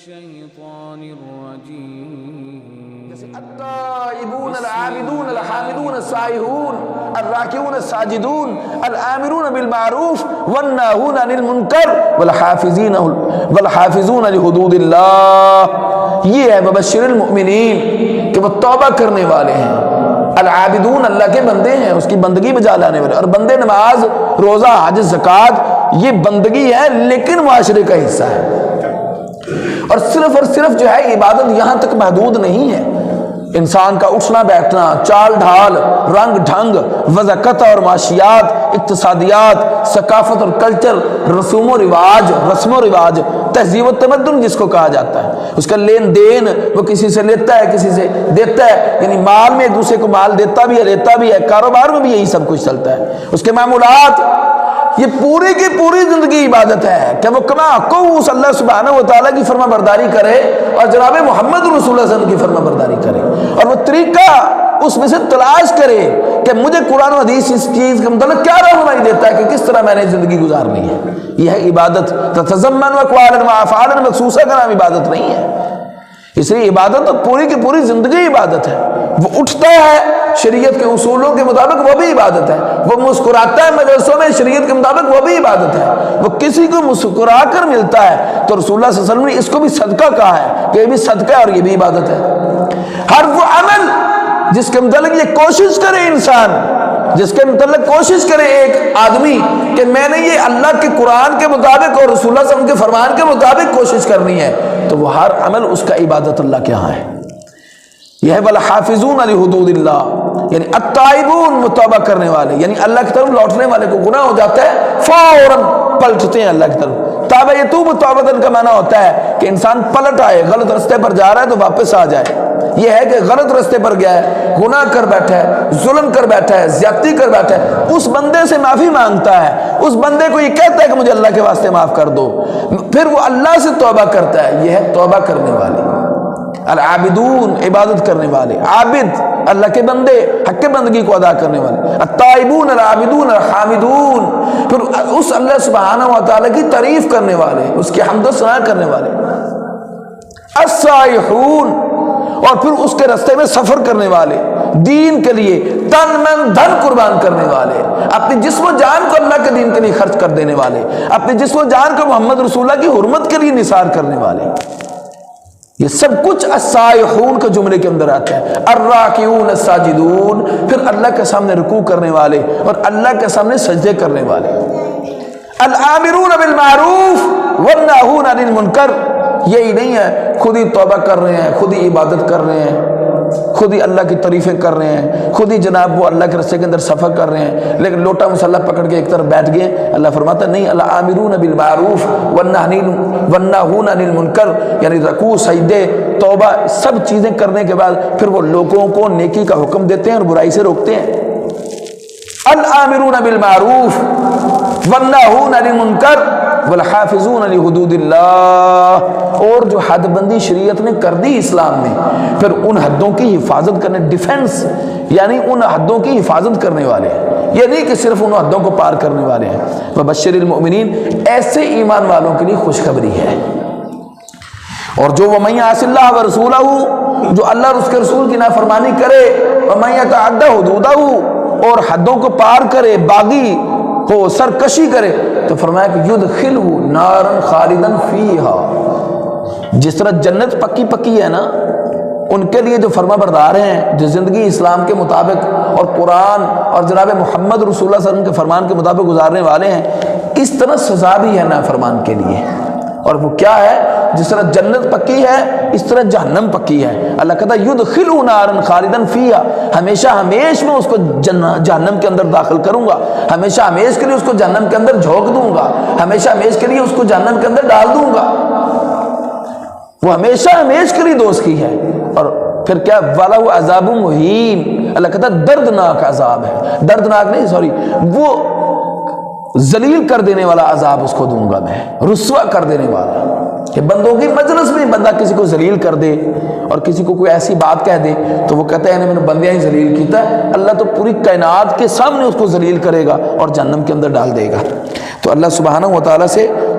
الشيطان الرجيم التائبون العابدون الحامدون السائحون الراكعون الساجدون الآمرون بالمعروف والناهون عن المنکر والحافظون لحدود اللہ. یہ ہے مبشر المؤمنین کہ وہ توبہ کرنے والے ہیں. العابدون اللہ کے بندے ہیں، اس کی بندگی بجا لانے والے. اور بندے نماز روزہ حج زکوٰۃ یہ بندگی ہے لیکن معاشرے کا حصہ ہے. اور صرف جو ہے عبادت یہاں تک محدود نہیں ہے. انسان کا اٹھنا بیٹھنا، چال ڈھال، رنگ ڈھنگ، وضاقت اور معاشیات، اقتصادیات، ثقافت اور کلچر، رسم و رواج، تہذیب و تمدن جس کو کہا جاتا ہے، اس کا لین دین، وہ کسی سے لیتا ہے کسی سے دیتا ہے، یعنی مال میں ایک دوسرے کو مال دیتا بھی ہے لیتا بھی ہے. کاروبار میں بھی یہی سب کچھ چلتا ہے. اس کے معمولات، یہ پوری کی پوری زندگی عبادت ہے کہ وہ کما کو اس اللہ سبحانہ و تعالیٰ کی فرما برداری کرے اور جناب محمد رسول اللہ صلی اللہ علیہ وسلم کی فرما برداری کرے. اور وہ طریقہ اس میں سے تلاش کرے کہ مجھے قرآن و حدیث اس چیز کے متعلق کیا رہنمائی دیتا ہے کہ کس طرح میں نے زندگی گزارنی ہے. یہ ہے عبادت. تتضمن اقوالا و افعالا مخصوصہ کا نام عبادت نہیں ہے. اس لیے عبادت تو پوری کی پوری زندگی عبادت ہے. وہ اٹھتا ہے شریعت کے اصولوں کے مطابق وہ بھی عبادت ہے. وہ مسکراتا ہے مجلسوں میں شریعت کے مطابق وہ بھی عبادت ہے. وہ کسی کو مسکرا کر ملتا ہے تو رسول اللہ صلی اللہ علیہ وسلم نے اس کو بھی صدقہ کہا ہے کہ یہ بھی صدقہ ہے اور یہ بھی عبادت ہے. ہر وہ عمل جس کے متعلق یہ کوشش کرے انسان، جس کے متعلق کوشش کرے ایک آدمی کہ میں نے یہ اللہ کے قرآن کے مطابق اور رسول اللہ صلی اللہ علیہ وسلم کے فرمان کے مطابق کوشش کرنی ہے، تو وہ ہر عمل اس کا عبادت اللہ کے ہاں ہے. یہ ہے والحافظون لحدود اللہ، یعنی التائبون توبہ کرنے والے، یعنی اللہ کی طرف لوٹنے والے کو گناہ ہو جاتا ہے فوراً پلٹتے ہیں اللہ کی طرف. تاب یتوب توبۃ کا معنی ہوتا ہے کہ انسان پلٹ آئے، غلط رستے پر جا رہا ہے تو واپس آ جائے. یہ ہے کہ غلط رستے پر گیا ہے، گناہ کر بیٹھا ہے، ظلم کر بیٹھا ہے، زیادتی کر بیٹھا ہے، اس بندے سے معافی مانگتا ہے، اس بندے کو یہ کہتا ہے کہ مجھے اللہ کے واسطے معاف کر دو، پھر وہ اللہ سے توبہ کرتا ہے. یہ ہے توبہ کرنے والے. العابدون عبادت کرنے والے، عابد اللہ کے بندے حق بندگی کو ادا کرنے والے. التائبون العابدون الحامدون پھر اس اللہ سبحانہ و تعالیٰ کی تعریف کرنے والے، اس کی حمد و ثنا کرنے والے. السائحون اور پھر اس کے راستے میں سفر کرنے والے، دین کے لیے تن من دھن قربان کرنے والے، اپنی جسم و جان کو اللہ کے دین کے لیے خرچ کر دینے والے، اپنی جسم و جان کو محمد رسول اللہ کی حرمت کے لیے نثار کرنے والے. یہ سب کچھ السائحون کے جملے کے اندر آتا ہے. الراکعون الساجدون پھر اللہ کے سامنے رکوع کرنے والے اور اللہ کے سامنے سجدے کرنے والے. الآمرون بالمعروف والناہون عن المنکر، یہی نہیں ہے خود ہی توبہ کر رہے ہیں، خود ہی عبادت کر رہے ہیں، خود ہی اللہ کی تعریفیں کر رہے ہیں، خود ہی جناب وہ اللہ کے راستے کے اندر سفر کر رہے ہیں، لیکن لوٹا مسلح پکڑ کے ایک طرف بیٹھ گئے. اللہ فرماتا نہیں، الآمرون بالمعروف والناہون عن المنکر، یعنی رکوع سجدے توبہ سب چیزیں کرنے کے بعد پھر وہ لوگوں کو نیکی کا حکم دیتے ہیں اور برائی سے روکتے ہیں. الآمرون بالمعروف والناہون عن المنکر والحافظون لحدود اللہ، اور جو حد بندی شریعت نے کر دی اسلام میں پھر ان حدوں کی حفاظت کرنے، ڈیفنس یعنی ان حدوں کی حفاظت کرنے والے ہیں. یہ نہیں کہ صرف ان حدوں کو پار کرنے والے ہیں. وبشر المؤمنین، ایسے ایمان والوں کے لیے خوشخبری ہے. اور جو وَمَن يَعْصِ اللَّهَ وَرَسُولَهُ، جو اللہ اور اس کے رسول کی نافرمانی کرے، وَمَن يَتَعَدَّ حُدُودَهُ، اور حدوں کو پار کرے، باغی ہو، سرکشی کرے، تو فرمایا کہ یدخلہ نارا خالدا فیہا، جس طرح جنت پکی پکی ہے نا ان کے لیے جو فرما بردار ہیں، جو زندگی اسلام کے مطابق اور قرآن اور جناب محمد رسول اللہ صلی اللہ علیہ وسلم کے فرمان کے مطابق گزارنے والے ہیں، اس طرح سزا بھی ہے نافرمان کے لیے. اور وہ کیا ہے؟ جس طرح جنت پکی ہے اس طرح جہنم پکی ہے. اللہ کہتا ہے یدخلہ نارا خالدا فیہا، ہمیشہ ہمیش میں اس کو جہنم کے اندر داخل کروں گا، ہمیشہ ہمیش کے لیے اس کو جہنم کے اندر جھونک دوں گا، ہمیشہ ہمیش کے لیے اس کو جہنم کے اندر ڈال دوں گا. وہ ہمیشہ ہمیش کے لیے دوست کی ہے. اور پھر کیا؟ وَلَهُ عَذَابٌ مُهِينٌ، اللہ کہتا ہے دردناک عذاب ہے، دردناک نہیں سوری، وہ ذلیل کر دینے والا عذاب اس کو دوں گا میں، رسوا کر دینے والا. کہ بندوں کی مجلس میں بندہ کسی کو ذلیل کر دے اور کسی کو کوئی ایسی بات کہہ دے تو وہ کہتا ہے میں نے بندیاں ہی ذلیل کیتا ہے. اللہ تو پوری کائنات کے سامنے اس کو ذلیل کرے گا اور جہنم کے اندر ڈال دے گا. تو اللہ سبحانہ و تعالیٰ سے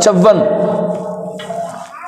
54।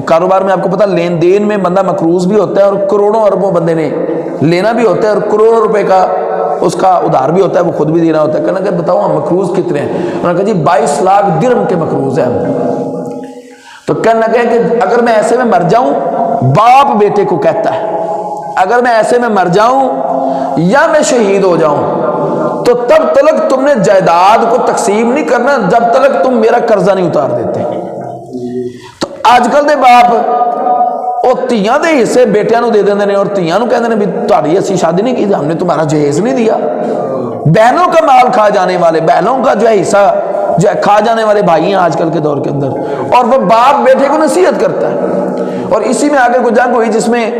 کاروبار میں آپ کو پتا لین دین میں بندہ مقروض بھی ہوتا ہے اور کروڑوں اربوں بندے نے لینا بھی ہوتا ہے اور کروڑوں روپے کا اس کا ادھار بھی ہوتا ہے، وہ خود بھی دینا ہوتا ہے. کہنا کہ بتاؤ ہم مقروض کتنے ہیں؟ انہوں نے کہا جی 22 لاکھ درہم کے مقروض ہیں ہم. تو کہنا کہ اگر میں ایسے میں مر جاؤں، باپ بیٹے کو کہتا ہے اگر میں ایسے میں مر جاؤں یا میں شہید ہو جاؤں تو تب تک تم نے جائیداد کو تقسیم نہیں کرنا جب تک تم میرا قرضہ نہیں اتار دیتے. تو آج کل دے باپ وہ تیاں دے حصے بیٹیاں نو دے دیندے نے اور تیاں نو کہندے نے بھی تہاڈی اسی شادی نہیں کی، ہم نے تمہارا جہیز نہیں دیا. بہنوں کا مال کھا جانے والے، بہنوں کا جو ہے حصہ جو ہے کھا جانے والے بھائی ہیں آج کل کے دور کے اندر، اور وہ باپ بیٹے کو نصیحت کرتا ہے. اور اسی میں آگے کوئی جنگ ہوئی جس میں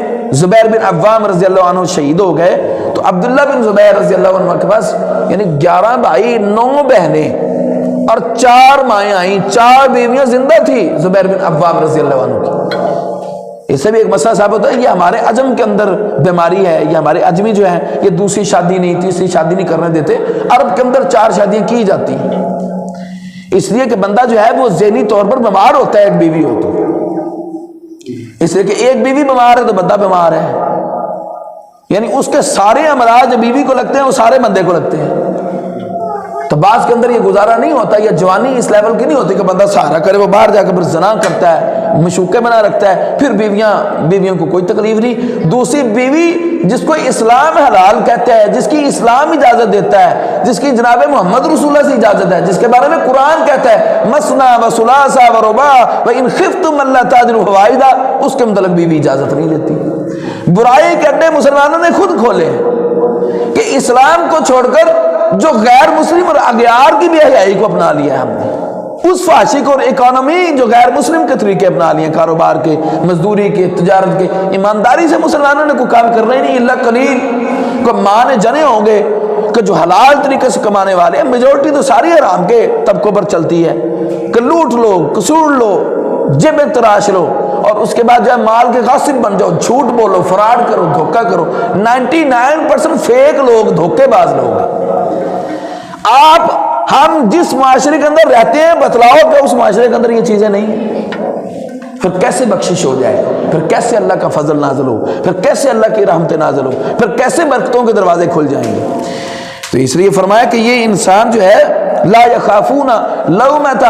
زبیر بن عوام رضی اللہ عنہ شہید ہو گئے، تو عبداللہ بن زبیر رضی اللہ عنہ کے پاس یعنی 11 بھائی 9 بہنیں اور 4 مائیں آئیں، 4 بیویاں زندہ تھی زبیر بن عوام رضی اللہ عنہ کی. اس سے بھی ایک مسئلہ ثابت ہوتا ہے یہ ہمارے عجم کے اندر بیماری ہے، یہ ہمارے عجمی جو ہیں یہ دوسری شادی نہیں تیسری شادی نہیں کرنے دیتے. عرب کے اندر 4 شادیاں کی جاتی ہیں اس لیے کہ بندہ جو ہے وہ ذہنی طور پر بیمار ہوتا ہے ایک بیوی ہو تو، اس لیے کہ ایک بیوی بیمار ہے تو بندہ بیمار ہے، یعنی اس کے سارے امراض جو بیوی کو لگتے ہیں وہ سارے بندے کو لگتے ہیں. تو بعض کے اندر یہ گزارا نہیں ہوتا، یا جوانی اس لیول کی نہیں ہوتی کہ بندہ سہارا کرے، وہ باہر جا کے پھر زنا کرتا ہے، مشوقے بنا رکھتا ہے، پھر بیویوں کو کوئی تکلیف نہیں. دوسری بیوی جس کو اسلام حلال کہتا ہے، جس کی اسلام اجازت دیتا ہے، جس کی جناب محمد رسول اللہ سے اجازت ہے، جس کے بارے میں قرآن کہتا ہے مثنا و ثلاثا و رباع و ان خفتم اللہ تعدلوا فواحدہ، اس کے متعلق بیوی اجازت نہیں دیتی. برائی کے اڈے مسلمانوں نے خود کھولے کہ اسلام کو چھوڑ کر جو غیر مسلم اور اغیار کی بے حیائی کو اپنا لیا ہے ہم نے، اس فحاشی کو اور اکانومی جو غیر مسلم کے طریقے اپنا لیے، کاروبار کے، مزدوری کے، تجارت کے. ایمانداری سے مسلمانوں نے کوئی کام کرنا ہی نہیں اللہ قلیل کو مانے جنے ہوں گے کہ جو حلال طریقے سے کمانے والے ہیں. میجورٹی تو ساری حرام کے طبقوں پر چلتی ہے کہ لوٹ لو، قصور لو، جیبیں تراش لو اور اس کے بعد جو ہے مال کے غاصب بن جاؤ، جھوٹ بولو، فراڈ کرو، دھوکہ کرو. 99% فیک لوگ، دھوکے باز لوگ ہیں. ہم جس معاشرے کے اندر رہتے ہیں بتلاؤ کہ اس معاشرے کے اندر یہ چیزیں نہیں ہیں، پھر کیسے بخشش ہو جائے، پھر کیسے اللہ کا فضل نازل ہو، پھر کیسے اللہ کی رحمت نازل ہو، پھر کیسے برکتوں کے دروازے کھل جائیں گے. تو اس لیے فرمایا کہ یہ انسان جو ہے لا یخافون لومۃ،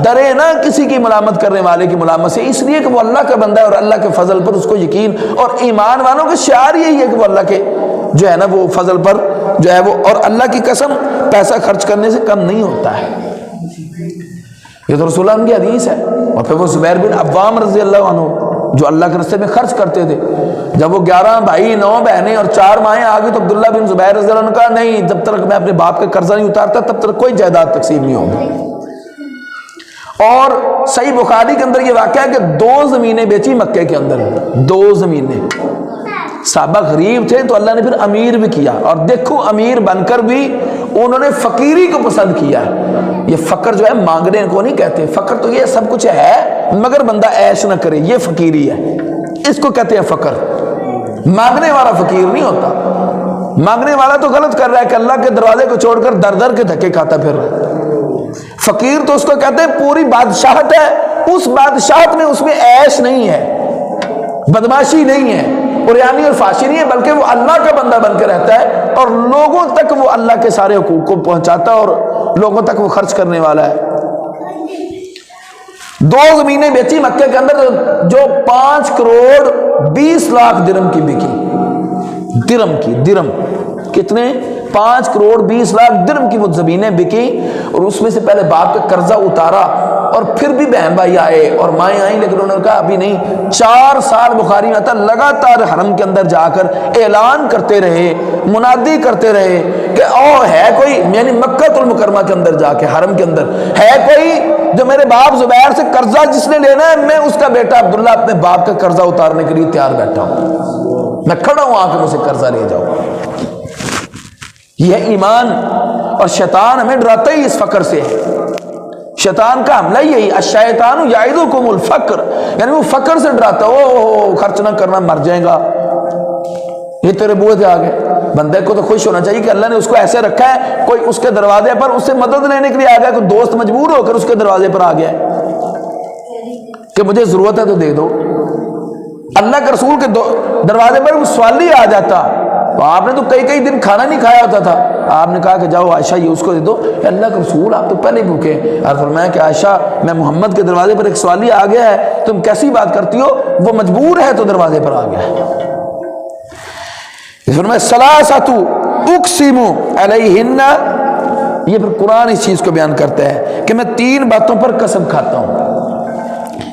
ڈرے نہ کسی کی ملامت کرنے والے کی ملامت سے، اس لیے کہ وہ اللہ کا بندہ ہے اور اللہ کے فضل پر اس کو یقین. اور ایمان والوں کے شعار یہی ہے کہ وہ اللہ کے جو ہے نا وہ فضل پر جو ہے وہ، اور اللہ کی قسم پیسہ خرچ کرنے سے کم نہیں ہوتا ہے. یہ تو رسول اللہ کی حدیث ہے. اور پھر وہ زبیر بن عوام رضی اللہ عنہ جو اللہ کے راستے میں خرچ کرتے تھے، جب وہ 11 بھائی 9 بہنیں اور 4 مائیں آ گئی تو عبداللہ بن زبیر رضی اللہ عنہ کہا نہیں، جب تک میں اپنے باپ کا قرضہ نہیں اتارتا تب تک کوئی جائیداد تقسیم نہیں ہوگی. اور صحیح بخاری کے اندر یہ واقعہ ہے کہ 2 زمینیں بیچی مکے کے اندر، 2 زمینیں. صحابہ غریب تھے تو اللہ نے پھر امیر بھی کیا، اور دیکھو امیر بن کر بھی انہوں نے فقیری کو پسند کیا. یہ فقر جو ہے مانگنے کو نہیں کہتے، فقر تو یہ سب کچھ ہے مگر بندہ عیش نہ کرے، یہ فقیری ہے، اس کو کہتے ہیں فقر. مانگنے والا فقیر نہیں ہوتا. مانگنے والا تو غلط کر رہا ہے کہ اللہ کے دروازے کو چھوڑ کر در در کے دھکے کھاتا پھر رہا ہے. فقیر تو اس کو کہتے ہیں پوری بادشاہت ہے، اس بادشاہت میں اس میں عیش نہیں ہے، بدماشی نہیں ہے، قریانی اور فاشی نہیں ہے، بلکہ وہ اللہ کا بندہ بن کے رہتا ہے اور لوگوں تک وہ اللہ کے سارے حقوق کو پہنچاتا ہے اور لوگوں تک وہ خرچ کرنے والا ہے. 2 زمینیں بیچی مکے کے اندر جو 5 کروڑ 20 لاکھ درہم کی بکی، درہم کتنے؟ 5 کروڑ 20 لاکھ درہم کی وہ زمینیں بکی. اور اس میں سے پہلے باپ کا قرضہ اتارا اور پھر بھی بہن بھائی آئے اور مائیں آئیں، لیکن انہوں نے کہا ابھی نہیں. 4 سال بخاری میں آتا لگاتار حرم کے اندر جا کر اعلان کرتے رہے، منادی کرتے رہے کہ او ہے کوئی، یعنی مکہ المکرمہ کے اندر جا کے حرم کے اندر ہے کوئی جو میرے باپ زبیر سے قرضہ جس نے لینا ہے، میں اس کا بیٹا عبداللہ اپنے باپ کا قرضہ اتارنے کے لیے تیار بیٹھا ہوں، میں کھڑا ہوں آ کے مجھ سے قرضہ لے جاؤ. یہ ایمان. اور شیطان ہمیں ڈراتا ہی اس فقر سے ہے. شیطان کا حملہ یہی، الشیطان یعدکم الفقر، یعنی وہ فقر سے ڈراتا ہے، خرچ نہ کرنا مر جائے گا، یہ تیرے بوئے تھے آگے. بندے کو تو خوش ہونا چاہیے کہ اللہ نے اس کو ایسے رکھا ہے، کوئی اس کے دروازے پر اس سے مدد لینے کے لیے آ گیا، کوئی دوست مجبور ہو کر اس کے دروازے پر آ گیا ہے. کہ مجھے ضرورت ہے تو دے دو. اللہ کے رسول کے دروازے پر سوالی آ جاتا تو آپ نے تو کئی دن کھانا نہیں کھایا ہوتا تھا. آپ نے کہا کہ جاؤ عائشہ یہ اس کو دے دو. اللہ کے رسول آپ تو پہلے ہی بھوکے. اور فرمایا کہ عائشہ میں محمد کے دروازے پر ایک سوالی آ گیا ہے, تم کیسی بات کرتی ہو, وہ مجبور ہے تو دروازے پر آ گیا ہے. فرمایا ثلاثۃ اقسم علیہن, یہ پھر قرآن اس چیز کو بیان کرتا ہے کہ میں 3 باتوں پر قسم کھاتا ہوں.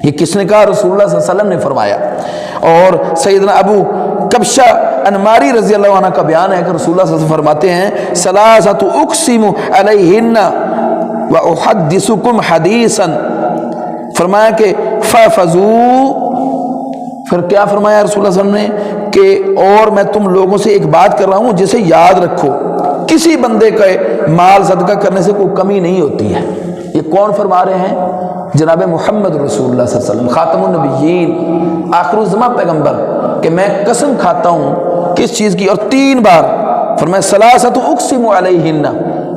یہ کس نے کہا؟ رسول اللہ صلی اللہ علیہ وسلم نے فرمایا. اور سیدنا ابو کبشہ انماری رضی اللہ عنہ کا بیان ہے کہ رسول اللہ صلی اللہ علیہ وسلم فرماتے ہیں ثلاثۃ اقسم علیہن واحدثکم حدیثا. فرمایا کہ فافزوا, پھر کیا فرمایا رسول اللہ صلی اللہ علیہ وسلم نے کہ اور میں تم لوگوں سے ایک بات کر رہا ہوں جسے یاد رکھو, کسی بندے کا مال صدقہ کرنے سے کوئی کمی نہیں ہوتی ہے. یہ کون فرما رہے ہیں؟ جناب محمد رسول اللہ صلی اللہ علیہ وسلم, خاتم النبیین, آخر الزمان پیغمبر, کہ میں قسم کھاتا ہوں کس چیز کی. اور 3 بار فرمایا ثلاثۃ اقسم علیہن,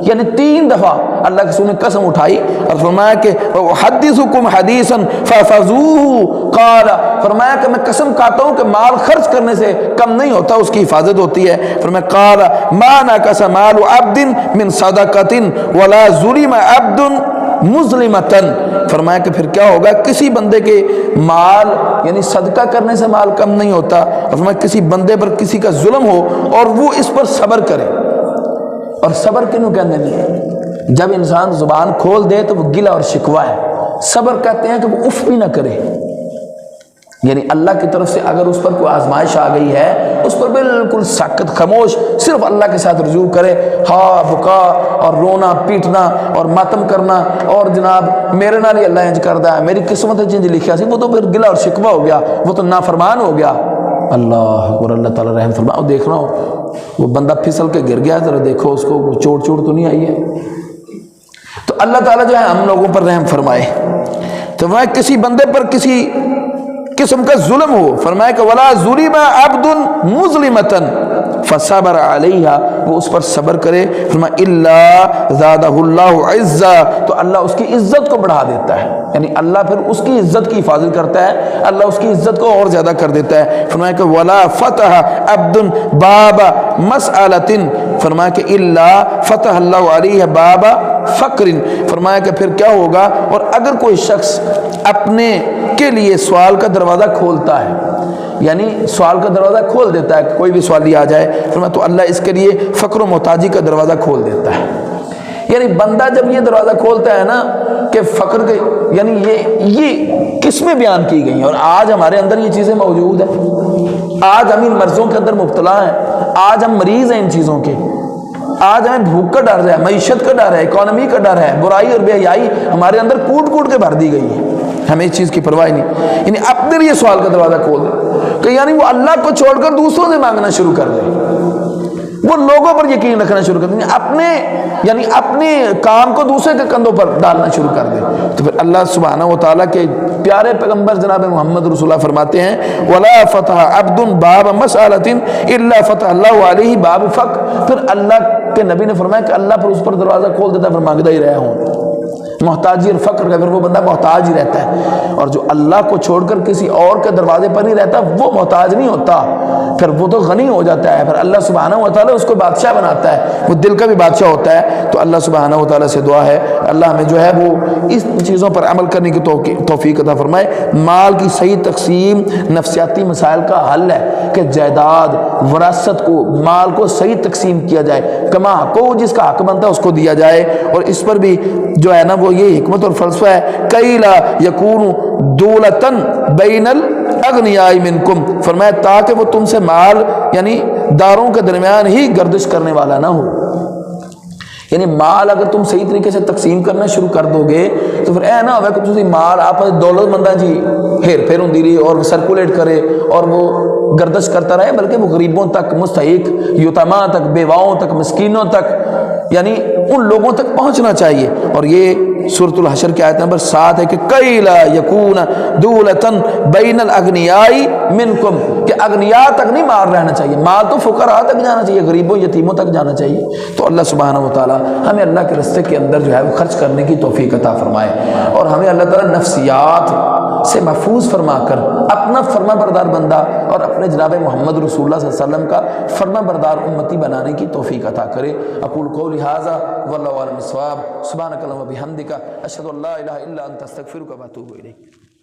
یعنی 3 دفعہ اللہ کے رسول نے قسم اٹھائی اور فرمایا کہ احدثکم حدیثا فافزوه, قال فرمایا کہ میں قسم کھاتا ہوں کہ مال خرچ کرنے سے کم نہیں ہوتا, اس کی حفاظت ہوتی ہے. فرمایا قال ما نقص مال عبد من صدقۃ ولا ظلم عبد مظلمتن. فرمایا کہ پھر کیا ہوگا, کسی بندے کے مال یعنی صدقہ کرنے سے مال کم نہیں ہوتا. اور فرمایا کسی بندے پر کسی کا ظلم ہو اور وہ اس پر صبر کرے. اور صبر کنوں کہنے نہیں, جب انسان زبان کھول دے تو وہ گلہ اور شکوہ ہے. صبر کہتے ہیں کہ وہ اف بھی نہ کرے, یعنی اللہ کی طرف سے اگر اس پر کوئی آزمائش آ گئی ہے اس پر بالکل ساکت خاموش صرف اللہ کے ساتھ رجوع کرے. ہاں بکا اور رونا پیٹنا اور ماتم کرنا اور جناب میرے نال ہی اللہ انج کردا ہے, میری قسمت جنج لکھیا سی, وہ تو پھر گلہ اور شکوہ ہو گیا, وہ تو نافرمان ہو گیا. اللہ اور اللہ تعالیٰ رحم فرمائے. اور دیکھ رہا ہوں وہ بندہ پھسل کے گر گیا, ذرا دیکھو اس کو چوٹ تو نہیں آئی ہے. تو اللہ تعالیٰ جو ہے ہم لوگوں پر رحم فرمائے. تو فرمایا کسی بندے پر کسی قسم کا ظلم ہو, فرمایا کہ ولا ظلم عبد مظلمتن فصبر علیہا, وہ اس پر صبر کرے. فرمایا الا زادہ اللہ عزا, تو اللہ اس کی عزت کو بڑھا دیتا ہے, یعنی اللہ پھر اس کی عزت کی حفاظت کرتا ہے, اللہ اس کی عزت کو اور زیادہ کر دیتا ہے. فرمایا کہ ولا فتح عبد باب مسألۃ, فرمایا کہ الا فتح اللہ علیہ باب فقر. فرمایا کہ پھر کیا ہوگا, اور اگر کوئی شخص اپنے کے لیے سوال کا دروازہ کھولتا ہے, یعنی سوال کا دروازہ کھول دیتا ہے کہ کوئی بھی سوالی آ جائے, فرمایا تو اللہ اس کے لیے فقر و محتاجی کا دروازہ کھول دیتا ہے. یعنی بندہ جب یہ دروازہ کھولتا ہے نا کہ فقر کے, یعنی یہ کس میں بیان کی گئی ہیں, اور آج ہمارے اندر یہ چیزیں موجود ہیں. آج ہم ان مرضوں کے اندر مبتلا ہیں, آج ہم مریض ہیں ان چیزوں کے. آج ہمیں بھوک کا ڈر ہے, معیشت کا ڈر ہے, اکانومی کا ڈر ہے, برائی اور بے حیائی ہمارے اندر کوٹ کوٹ کے بھر دی گئی ہے. ہمیں اس چیز کی پرواہ نہیں, یعنی اپنے لیے سوال کا دروازہ کھول دے کہ یعنی وہ اللہ کو چھوڑ کر دوسروں سے مانگنا شروع کر دے, وہ لوگوں پر یقین رکھنا شروع کر دیں, اپنے یعنی اپنے کام کو دوسرے کے کندھوں پر ڈالنا شروع کر دے. تو پھر اللہ سبحانہ و تعالیٰ کے پیارے پیغمبر جناب محمد رسول اللہ فرماتے ہیں ولا فتح عبد باب مسألۃ الا فتح اللہ علیہ باب فقر. پھر اللہ کے نبی نے فرمایا کہ اللہ پھر اس پر دروازہ کھول دیتا ہے, پھر مانگتا ہی رہا ہوں. محتاجی اور فقر کا, پھر وہ بندہ محتاج ہی رہتا ہے. اور جو اللہ کو چھوڑ کر کسی اور کے دروازے پر نہیں رہتا وہ محتاج نہیں ہوتا, پھر وہ تو غنی ہو جاتا ہے. پھر اللہ سبحانہ و تعالیٰ اس کو بادشاہ بناتا ہے, وہ دل کا بھی بادشاہ ہوتا ہے. تو اللہ سبحانہ و تعالیٰ سے دعا ہے اللہ ہمیں جو ہے وہ اس چیزوں پر عمل کرنے کی توفیق عطا فرمائے. مال کی صحیح تقسیم نفسیاتی مسائل کا حل ہے کہ جائیداد وراثت کو, مال کو صحیح تقسیم کیا جائے, کما کو جس کا حق بنتا ہے اس کو دیا جائے. اور اس پر بھی جو ہے نا وہ یہ حکمت اور فلسفہ ہے کئی لا یکون دولتن بین الاغنیاء منکم. فرمایا تاکہ وہ تم سے مال یعنی داروں کے درمیان ہی گردش کرنے والا نہ ہو. یعنی مال اگر تم صحیح طریقے سے تقسیم کرنا شروع کر دو گے تو پھر اے نہ ہوئے کہ تم مال آپ دولت مندہ جی ہیر پھیر ہوندی رہی اور سرکولیٹ کرے اور وہ گردش کرتا رہے, بلکہ وہ غریبوں تک, مستحق یتیماں تک, بیواؤں تک, مسکینوں تک, یعنی ان لوگوں تک پہنچنا چاہیے. اور یہ سورۃ الحشر کی آیت نمبر 7 ہے کہ کئی لا یکون دولتن بین الاغنیاء منکم، کہ اغنیاء تک نہیں مال رہنا چاہیے، مال تو فقراء تک جانا چاہیے، غریبوں یتیموں تک جانا چاہیے۔ تو اللہ سبحانہ و تعالی ہمیں اللہ کے راستے کے اندر جو ہے وہ خرچ کرنے کی توفیق عطا فرمائے، اور ہمیں اللہ تعالی نفسیات سے محفوظ فرما کر اپنا فرما بردار بندہ اور اپنے جناب محمد رسول اللہ صلی اللہ علیہ وسلم کا فرما بردار امتی بنانے کی توفیق عطا کرے۔ اقول قولی ھذا واللہ اعلم بالصواب، سبحانک اللہم و بحمدک، اشہد ان لا الہ الا انت، استغفرک و اتوب الیک۔